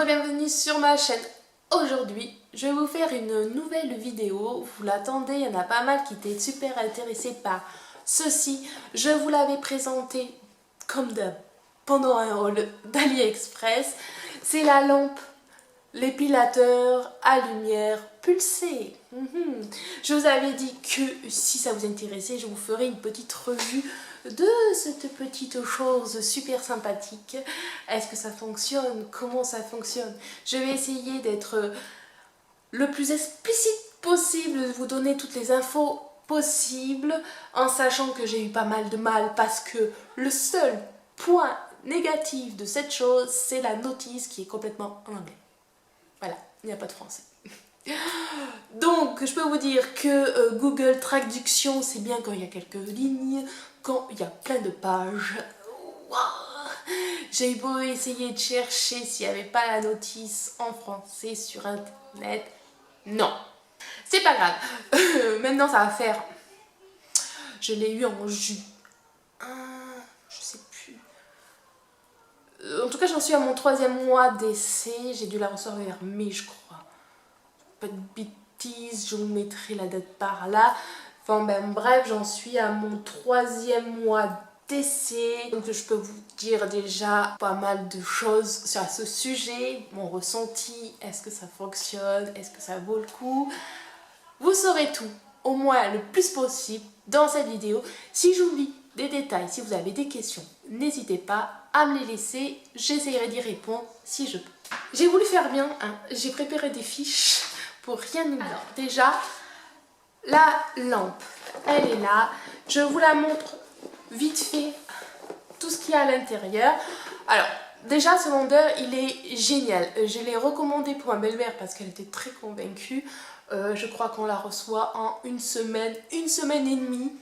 bienvenue sur ma chaîne. Aujourd'hui, je vais vous faire une nouvelle vidéo. Vous l'attendez, il y en a pas mal qui étaient super intéressés par ceci. Je vous l'avais présenté comme d'hab pendant un haul d'AliExpress. C'est la lampe, l'épilateur à lumière pulsée. Je vous avais dit que si ça vous intéressait, je vous ferai une petite revue de cette petite chose super sympathique. Est-ce que ça fonctionne? Comment ça fonctionne? Je vais essayer d'être le plus explicite possible, de vous donner toutes les infos possibles, en sachant que j'ai eu pas mal de mal parce que le seul point négatif de cette chose, c'est la notice qui est complètement en anglais. Voilà, il n'y a pas de français. Donc, je peux vous dire que Google Traduction, c'est bien quand il y a quelques lignes, quand il y a plein de pages. J'ai beau essayer de chercher s'il n'y avait pas la notice en français sur internet. Non, c'est pas grave. Maintenant, ça va faire... Je l'ai eu en juin. Je sais plus. En tout cas, j'en suis à mon 3e mois d'essai. J'ai dû la recevoir vers mai, je crois. Pas de bêtises, je vous mettrai la date par là. Enfin bref, j'en suis à mon 3e mois d'essai. Donc je peux vous dire déjà pas mal de choses sur ce sujet. Mon ressenti, est-ce que ça fonctionne, est-ce que ça vaut le coup. Vous saurez tout, au moins le plus possible dans cette vidéo. Si j'oublie des détails, si vous avez des questions, n'hésitez pas à me les laisser. J'essaierai d'y répondre si je peux. J'ai voulu faire bien, hein. J'ai préparé des fiches pour rien oublier. Alors déjà, la lampe, elle est là. Je vous la montre vite fait, tout ce qu'il y a à l'intérieur. Alors déjà, ce vendeur, il est génial. Je l'ai recommandé pour ma belle-mère parce qu'elle était très convaincue. Je crois qu'on la reçoit en une semaine et demie.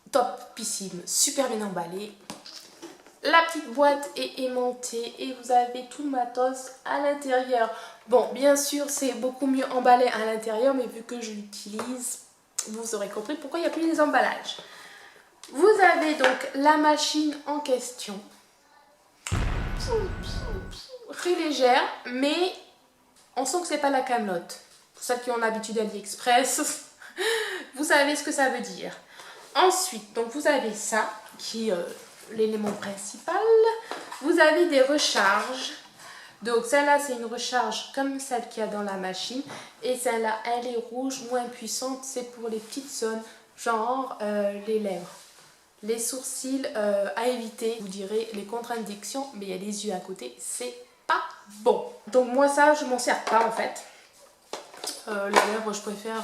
Topissime, super bien emballé. La petite boîte est aimantée et vous avez tout le matos à l'intérieur. Bon, bien sûr, c'est beaucoup mieux emballé à l'intérieur, mais vu que je l'utilise, vous aurez compris pourquoi il n'y a plus les emballages. Vous avez donc la machine en question. Très légère, mais on sent que c'est pas la Camelote. Pour celles qui ont l'habitude d'AliExpress, vous savez ce que ça veut dire. Ensuite, donc vous avez ça qui est l'élément principal. Vous avez des recharges. Donc celle-là, c'est une recharge comme celle qu'il y a dans la machine. Et celle-là, elle est rouge, moins puissante. C'est pour les petites zones, genre les lèvres, les sourcils, à éviter. Vous direz les contre-indications, mais il y a les yeux à côté, c'est pas bon. Donc moi ça, je m'en sers pas en fait. Les lèvres, je préfère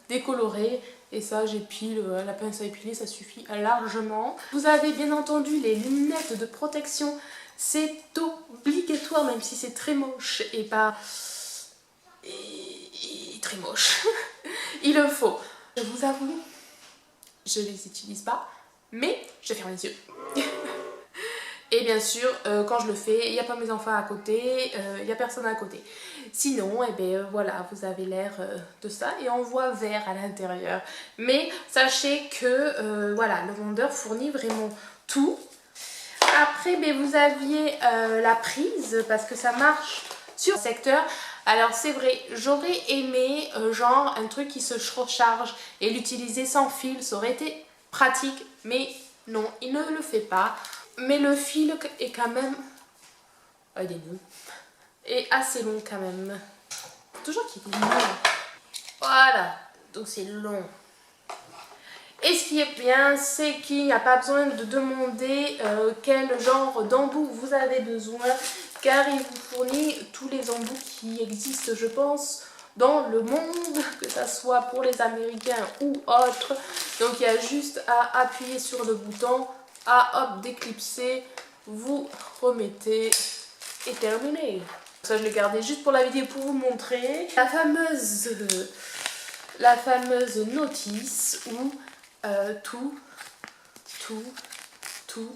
décolorer. Et ça, j'épile, la pince à épiler, ça suffit largement. Vous avez bien entendu les lunettes de protection. C'est obligatoire, même si c'est très moche et pas... Et très moche. Il le faut. Je vous avoue, je ne les utilise pas, mais je ferme les yeux. Et bien sûr, quand je le fais, il n'y a pas mes enfants à côté, il n'y a personne à côté. Sinon, eh bien, voilà, vous avez l'air de ça et on voit vert à l'intérieur. Mais sachez que voilà, le vendeur fournit vraiment tout. Après, ben, vous aviez la prise parce que ça marche sur le secteur. Alors c'est vrai, j'aurais aimé genre un truc qui se recharge et l'utiliser sans fil. Ça aurait été pratique, mais non, il ne le fait pas. Mais le fil est quand même... il est long. Et assez long quand même. Toujours qu'il est long. Voilà, donc c'est long. Et ce qui est bien, c'est qu'il n'y a pas besoin de demander quel genre d'embout vous avez besoin, car il vous fournit tous les embouts qui existent, je pense, dans le monde, que ça soit pour les Américains ou autres. Donc il y a juste à appuyer sur le bouton, à hop déclipser, vous remettez et terminé. Ça, je l'ai gardé juste pour la vidéo pour vous montrer la fameuse notice où tout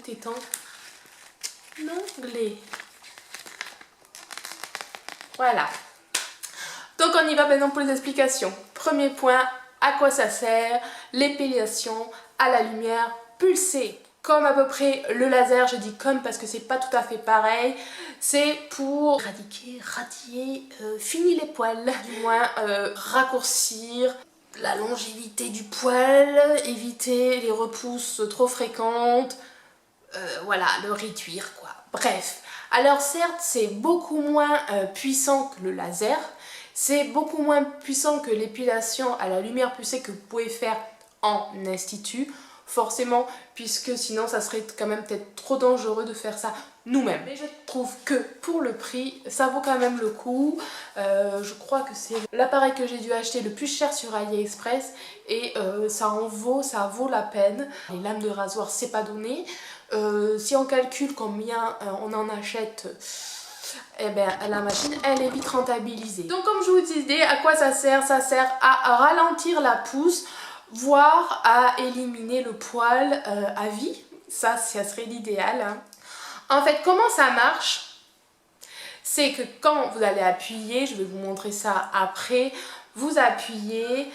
est en anglais. Voilà. Donc on y va maintenant pour les explications. Premier point, à quoi ça sert? L'épilation à la lumière pulsée. comme à peu près le laser, je dis comme parce que c'est pas tout à fait pareil, c'est pour éradiquer, radier, finir les poils, du moins raccourcir la longévité du poil, éviter les repousses trop fréquentes, voilà, le réduire quoi. Bref, alors certes c'est beaucoup moins puissant que le laser, c'est beaucoup moins puissant que l'épilation à la lumière pulsée que vous pouvez faire en institut, forcément, puisque sinon ça serait quand même peut-être trop dangereux de faire ça nous-mêmes. Mais je trouve que pour le prix, ça vaut quand même le coup. Je crois que c'est l'appareil que j'ai dû acheter le plus cher sur AliExpress et ça vaut la peine. Les lames de rasoir, c'est pas donné. Si on calcule combien on en achète, eh bien la machine elle est vite rentabilisée. Donc comme je vous disais, à quoi ça sert? Ça sert à ralentir la pousse, voire à éliminer le poil à vie. Ça serait l'idéal, hein. En fait, comment ça marche? C'est que quand vous allez appuyer, je vais vous montrer ça après, vous appuyez,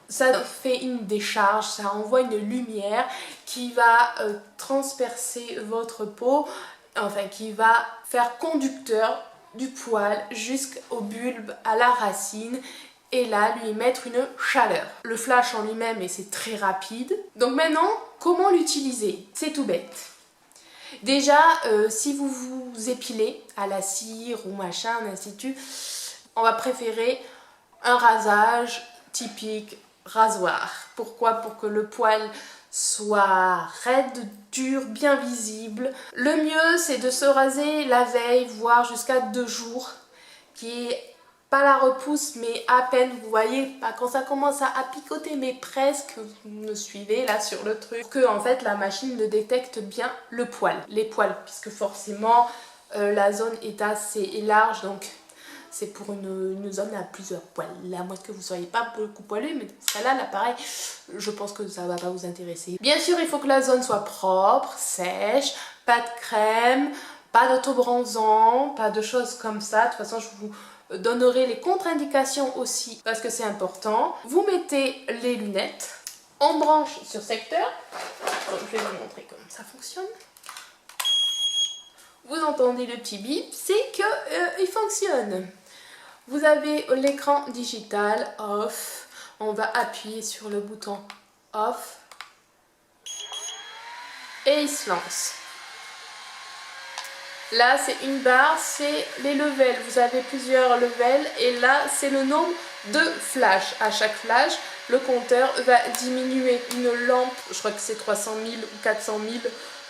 ça fait une décharge, ça envoie une lumière qui va transpercer votre peau, enfin qui va faire conducteur du poil jusqu'au bulbe, à la racine, et là lui mettre une chaleur. Le flash en lui-même, et c'est très rapide. Donc maintenant, comment l'utiliser? C'est tout bête. Déjà, si vous vous épilez à la cire ou machin, un institut, on va préférer un rasage typique rasoir. Pourquoi? Pour que le poil soit raide, dur, bien visible. Le mieux, c'est de se raser la veille, voire jusqu'à 2 jours, qui est pas la repousse, mais à peine, vous voyez, pas quand ça commence à picoter, mais presque, vous me suivez là sur le truc, que en fait la machine ne détecte bien le poil, les poils, puisque forcément la zone est assez large, donc c'est pour une zone à plusieurs poils. À moins que vous ne soyez pas beaucoup poilu, mais dans ce cas-là, l'appareil, je pense que ça va pas vous intéresser. Bien sûr, il faut que la zone soit propre, sèche, pas de crème, pas d'autobronzant, pas de choses comme ça. De toute façon, je vous donnerai les contre-indications aussi parce que c'est important. Vous mettez les lunettes, on branche sur secteur. Donc, je vais vous montrer comment ça fonctionne. Vous entendez le petit bip, c'est qu'il fonctionne. Vous avez l'écran digital off. On va appuyer sur le bouton off et il se lance. Là, c'est une barre, c'est les levels. Vous avez plusieurs levels et là, c'est le nombre de flashs. À chaque flash, le compteur va diminuer. Une lampe, je crois que c'est 300 000 ou 400 000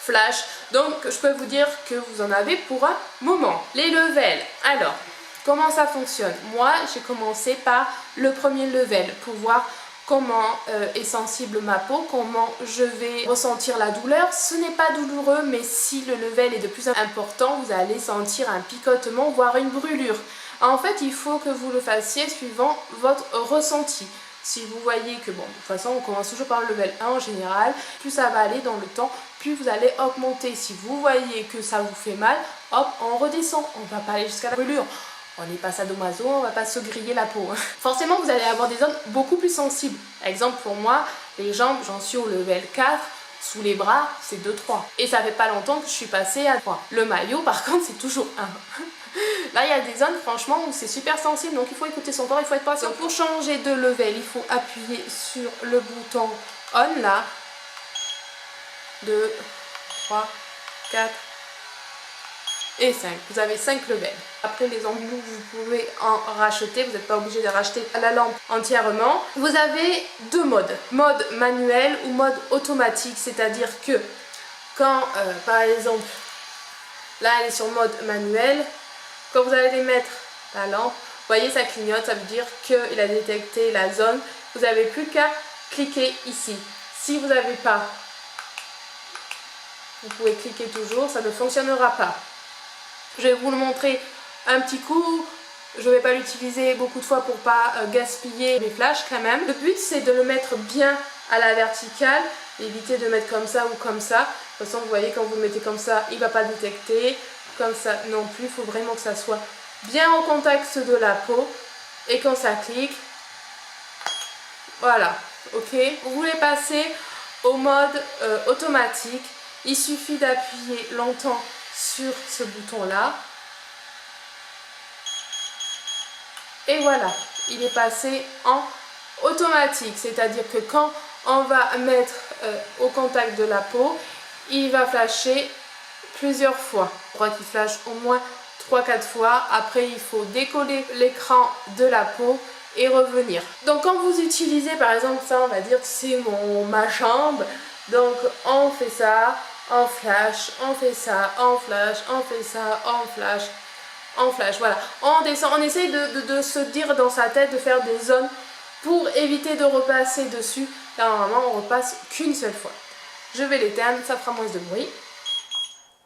flashs. Donc, je peux vous dire que vous en avez pour un moment. Les levels, alors, comment ça fonctionne? Moi, j'ai commencé par le premier level pour voir comment est sensible ma peau, comment je vais ressentir la douleur. Ce n'est pas douloureux, mais si le level est de plus important, vous allez sentir un picotement, voire une brûlure. En fait, il faut que vous le fassiez suivant votre ressenti. Si vous voyez que, bon, de toute façon, on commence toujours par le level 1 en général, plus ça va aller dans le temps, plus vous allez augmenter. Si vous voyez que ça vous fait mal, hop, on redescend. On ne va pas aller jusqu'à la brûlure. On n'est pas sadomaso, on va pas se griller la peau. Forcément, vous allez avoir des zones beaucoup plus sensibles. Exemple, pour moi, les jambes, j'en suis au level 4. Sous les bras, c'est 2-3. Et ça fait pas longtemps que je suis passée à 3. Le maillot, par contre, c'est toujours 1. Là, il y a des zones, franchement, où c'est super sensible. Donc, il faut écouter son corps, il faut être patient. Donc, pour changer de level, il faut appuyer sur le bouton on, là. 2, 3, 4... et 5. Vous avez 5 levels. Après les embouts, vous pouvez en racheter. Vous n'êtes pas obligé de racheter la lampe entièrement. Vous avez 2 modes. Mode manuel ou mode automatique. C'est-à-dire que quand, par exemple, là elle est sur mode manuel, quand vous allez mettre la lampe, vous voyez ça clignote, ça veut dire qu'il a détecté la zone. Vous n'avez plus qu'à cliquer ici. Si vous n'avez pas, vous pouvez cliquer toujours, ça ne fonctionnera pas. Je vais vous le montrer un petit coup, je ne vais pas l'utiliser beaucoup de fois pour pas gaspiller mes flashs quand même. Le but c'est de le mettre bien à la verticale, éviter de mettre comme ça ou comme ça. De toute façon vous voyez quand vous le mettez comme ça, il ne va pas détecter, comme ça non plus, il faut vraiment que ça soit bien au contact de la peau. Et quand ça clique, voilà, ok. Vous voulez passer au mode automatique. Il suffit d'appuyer longtemps sur ce bouton-là. Et voilà, il est passé en automatique. C'est-à-dire que quand on va mettre au contact de la peau, il va flasher plusieurs fois. Je crois qu'il flash au moins 3-4 fois. Après, il faut décoller l'écran de la peau et revenir. Donc quand vous utilisez par exemple ça, on va dire que c'est ma jambe. Donc on fait ça, on flash, on fait ça, on flash, on fait ça, on flash, on flash. Voilà, on descend, on essaye de se dire dans sa tête de faire des zones pour éviter de repasser dessus. Là, normalement, on repasse qu'une seule fois. Je vais l'éteindre, ça fera moins de bruit.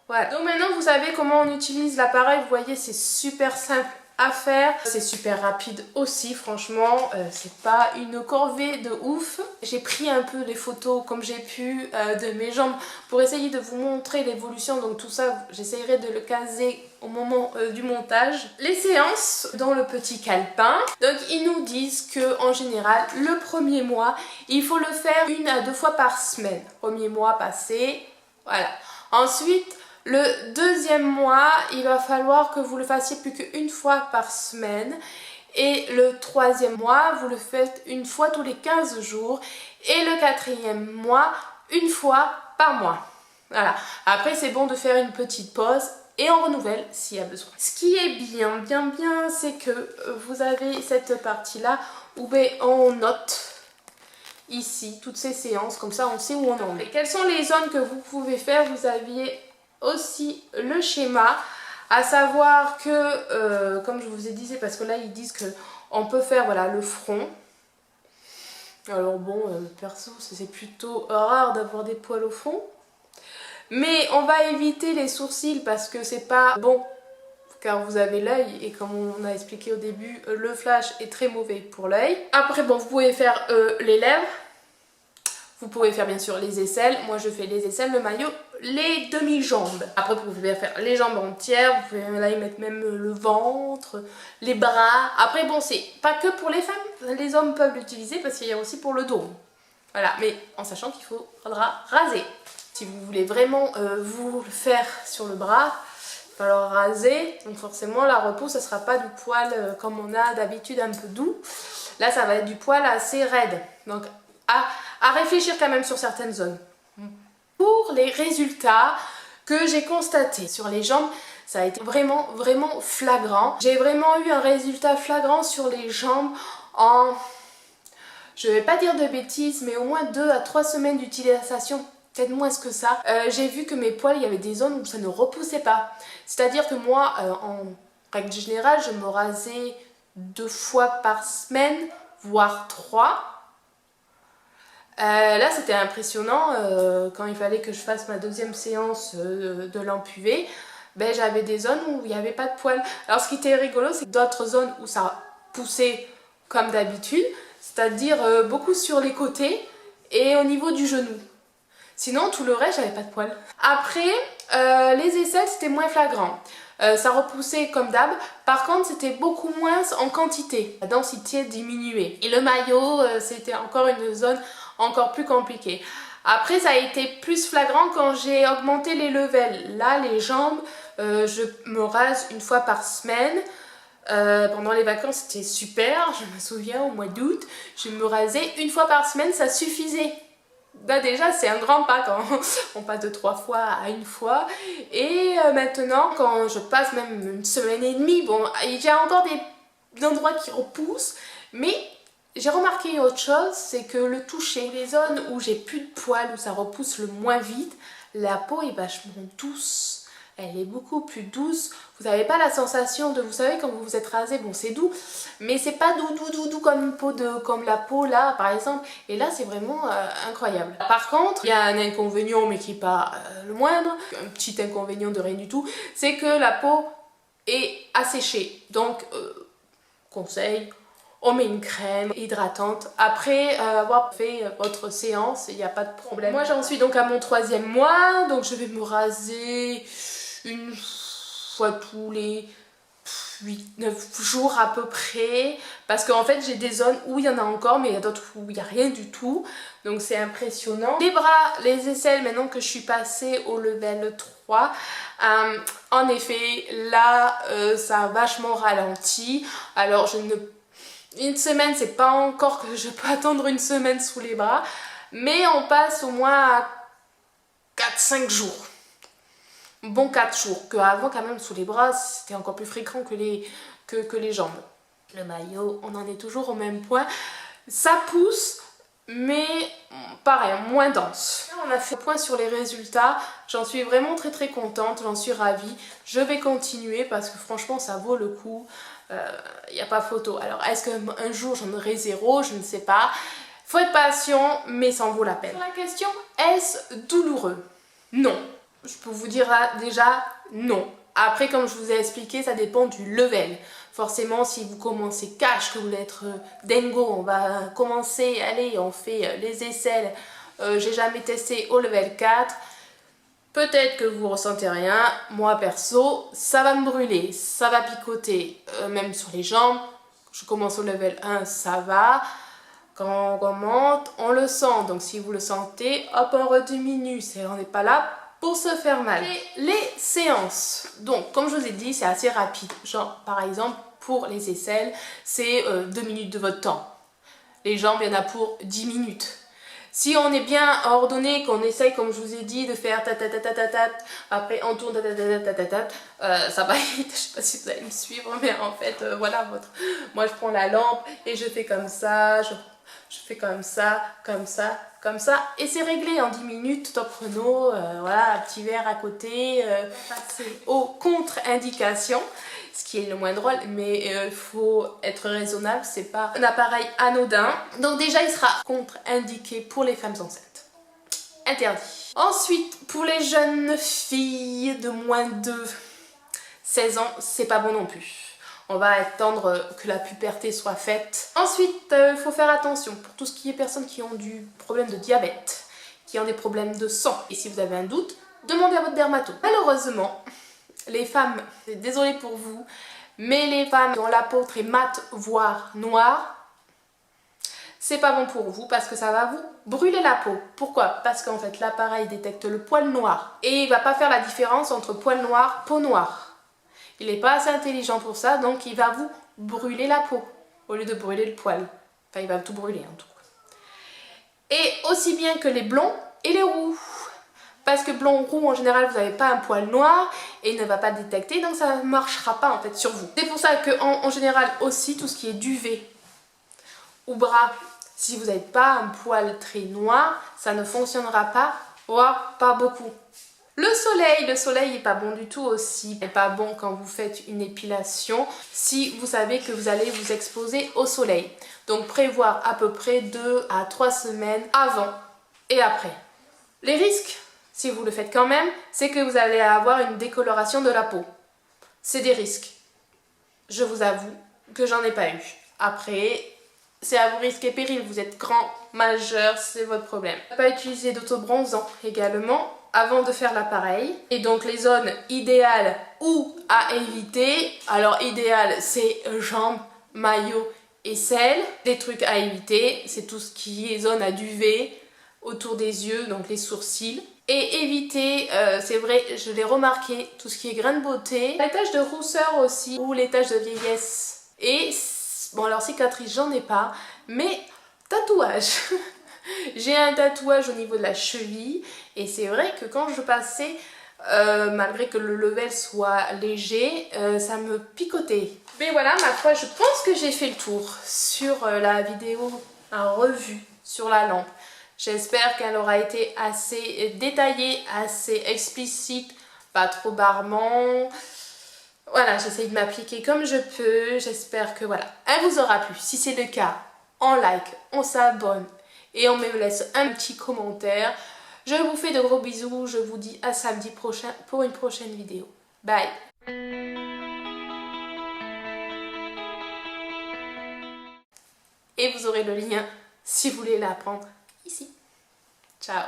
Voilà. Donc maintenant, vous savez comment on utilise l'appareil. Vous voyez, c'est super simple à faire. C'est super rapide aussi, franchement. C'est pas une corvée de ouf. J'ai pris un peu les photos comme j'ai pu de mes jambes pour essayer de vous montrer l'évolution. Donc tout ça, j'essayerai de le caser au moment du montage. Les séances dans le petit calepin. Donc ils nous disent que en général, le premier mois, il faut le faire 1 à 2 fois par semaine. Premier mois passé, voilà. Ensuite, le deuxième mois, il va falloir que vous le fassiez plus qu'une fois par semaine. Et le troisième mois, vous le faites une fois tous les 15 jours. Et le quatrième mois, une fois par mois. Voilà. Après, c'est bon de faire une petite pause et on renouvelle s'il y a besoin. Ce qui est bien, c'est que vous avez cette partie-là où on note ici toutes ces séances. Comme ça, on sait où on en est. Quelles sont les zones que vous pouvez faire? Vous aviez aussi le schéma, à savoir que comme je vous ai dit, parce que là ils disent que on peut faire voilà le front. Alors bon, perso c'est plutôt rare d'avoir des poils au front, mais on va éviter les sourcils parce que c'est pas bon, car vous avez l'œil et comme on a expliqué au début, le flash est très mauvais pour l'œil. Après bon, vous pouvez faire les lèvres. Vous pouvez faire bien sûr les aisselles. Moi je fais les aisselles, le maillot, les demi-jambes. Après vous pouvez faire les jambes entières. Vous pouvez là y mettre même le ventre, les bras. Après bon, c'est pas que pour les femmes. Les hommes peuvent l'utiliser parce qu'il y a aussi pour le dos. Voilà, mais en sachant qu'il faudra raser. Si vous voulez vraiment vous le faire sur le bras, il va falloir raser. Donc forcément la repousse, ça ne sera pas du poil comme on a d'habitude un peu doux. Là ça va être du poil assez raide. Donc à réfléchir quand même sur certaines zones. Pour les résultats que j'ai constatés sur les jambes, ça a été vraiment flagrant. J'ai vraiment eu un résultat flagrant sur les jambes en, je vais pas dire de bêtises, mais au moins 2 à 3 semaines d'utilisation, peut-être moins que ça. J'ai vu que mes poils, il y avait des zones où ça ne repoussait pas. C'est-à-dire que moi, en règle générale, je me rasais 2 fois par semaine, voire 3. Là c'était impressionnant, quand il fallait que je fasse ma deuxième séance de lampe UV, j'avais des zones où il n'y avait pas de poils. Alors ce qui était rigolo, c'est que d'autres zones où ça poussait comme d'habitude, c'est-à-dire beaucoup sur les côtés et au niveau du genou. Sinon tout le reste j'avais pas de poils. Après les aisselles c'était moins flagrant. Ça repoussait comme d'hab, par contre c'était beaucoup moins en quantité, la densité diminuée. Et le maillot c'était encore une zone encore plus compliquée. Après ça a été plus flagrant quand j'ai augmenté les levels. Là les jambes, je me rase une fois par semaine. Pendant les vacances c'était super, je me souviens au mois d'août, je me rasais une fois par semaine, ça suffisait. Là déjà c'est un grand pas quand on passe de 3 fois à 1 fois. Et maintenant quand je passe même 1 semaine et demie, bon il y a encore des endroits qui repoussent, mais j'ai remarqué autre chose, c'est que le toucher, les zones où j'ai plus de poils, où ça repousse le moins vite, la peau est vachement douce. Elle est beaucoup plus douce. Vous n'avez pas la sensation de, vous savez quand vous vous êtes rasé, bon c'est doux, mais c'est pas doux comme une peau comme la peau là par exemple. Et là c'est vraiment incroyable. Par contre, il y a un inconvénient mais qui n'est pas le moindre, un petit inconvénient de rien du tout, c'est que la peau est asséchée. Donc conseil, on met une crème hydratante après avoir fait votre séance, il n'y a pas de problème. Moi j'en suis donc à mon 3e mois, donc je vais me raser une fois tous les 8, 9 jours à peu près, parce qu'en fait j'ai des zones où il y en a encore, mais il y a d'autres où il n'y a rien du tout, donc c'est impressionnant. Les bras, les aisselles, maintenant que je suis passée au level 3, en effet là ça a vachement ralenti. Alors une semaine, c'est pas encore que je peux attendre une semaine sous les bras, mais on passe au moins à 4-5 jours. Bon 4 jours, qu'avant quand même sous les bras c'était encore plus fréquent que les jambes. Le maillot, on en est toujours au même point. Ça pousse, mais pareil, moins dense. Là, on a fait le point sur les résultats. J'en suis vraiment très contente, j'en suis ravie. Je vais continuer parce que franchement ça vaut le coup. Il n'y a pas photo. Alors est-ce qu'un jour j'en aurai 0? Je ne sais pas. Faut être patient, mais ça en vaut la peine. Sur la question, est-ce douloureux? Non. Je peux vous dire déjà non. Après, comme je vous ai expliqué, ça dépend du level. Forcément, si vous commencez cash, que vous voulez être dingo, on va commencer, allez, on fait les aisselles. J'ai jamais testé au level 4. Peut-être que vous ressentez rien. Moi, perso, ça va me brûler, ça va picoter, même sur les jambes. Je commence au level 1, ça va. Quand on monte, on le sent. Donc, si vous le sentez, hop, on rediminue. On n'est pas là pour se faire mal. Les séances, donc comme je vous ai dit, c'est assez rapide. Genre par exemple pour les aisselles, c'est 2 minutes de votre temps. Les jambes, il y en a pour 10 minutes. Si on est bien ordonné, qu'on essaye, comme je vous ai dit, de faire ta ta ta ta ta ta, après on tourne ta ta ta ta ta ta ta, ça va vite. Je sais pas si vous allez me suivre, mais en fait, voilà, moi je prends la lampe et je fais comme ça, je fais comme ça, comme ça, comme ça, et c'est réglé en 10 minutes, top chrono, voilà, un petit verre à côté, passer aux contre-indications, ce qui est le moins drôle, mais il faut être raisonnable, c'est pas un appareil anodin. Donc déjà, il sera contre-indiqué pour les femmes enceintes. Interdit. Ensuite, pour les jeunes filles de moins de 16 ans, c'est pas bon non plus. On va attendre que la puberté soit faite. Ensuite, il faut faire attention pour tout ce qui est personnes qui ont du problème de diabète, qui ont des problèmes de sang. Et si vous avez un doute, demandez à votre dermato. Malheureusement, les femmes, désolée pour vous, mais les femmes dont la peau très mate, voire noire, c'est pas bon pour vous parce que ça va vous brûler la peau. Pourquoi? Parce qu'en fait, l'appareil détecte le poil noir et il va pas faire la différence entre poil noir, peau noire. Il n'est pas assez intelligent pour ça, donc il va vous brûler la peau au lieu de brûler le poil. Enfin, il va tout brûler en tout cas. Et aussi bien que les blonds et les roux. Parce que blond roux, en général, vous n'avez pas un poil noir et il ne va pas le détecter, donc ça ne marchera pas en fait sur vous. C'est pour ça qu'en général aussi, tout ce qui est duvet ou bras, si vous n'avez pas un poil très noir, ça ne fonctionnera pas, voire pas beaucoup. Le soleil n'est pas bon du tout aussi. Il n'est pas bon quand vous faites une épilation si vous savez que vous allez vous exposer au soleil. Donc prévoir à peu près 2 à 3 semaines avant et après. Les risques, si vous le faites quand même, c'est que vous allez avoir une décoloration de la peau. C'est des risques. Je vous avoue que j'en ai pas eu. Après, c'est à vos risques et périls. Vous êtes grand, majeur, c'est votre problème. Ne pas utiliser d'autobronzant également avant de faire l'appareil. Et donc les zones idéales ou à éviter. Alors idéal, c'est jambes, maillot, aisselles. Les trucs à éviter, c'est tout ce qui est zone à duvet, autour des yeux, donc les sourcils. Et éviter, c'est vrai, je l'ai remarqué, tout ce qui est grain de beauté. Les taches de rousseur aussi, ou les taches de vieillesse. Et, bon alors cicatrice, j'en ai pas, mais tatouage. J'ai un tatouage au niveau de la cheville et c'est vrai que quand je passais, malgré que le level soit léger, ça me picotait. Mais voilà, ma foi, je pense que j'ai fait le tour sur la vidéo en revue sur la lampe. J'espère qu'elle aura été assez détaillée, assez explicite, pas trop barbant. Voilà, j'essaye de m'appliquer comme je peux. J'espère que voilà, elle vous aura plu. Si c'est le cas, on like, on s'abonne et on me laisse un petit commentaire. Je vous fais de gros bisous. Je vous dis à samedi prochain pour une prochaine vidéo. Bye! Et vous aurez le lien si vous voulez l'apprendre ici. Ciao!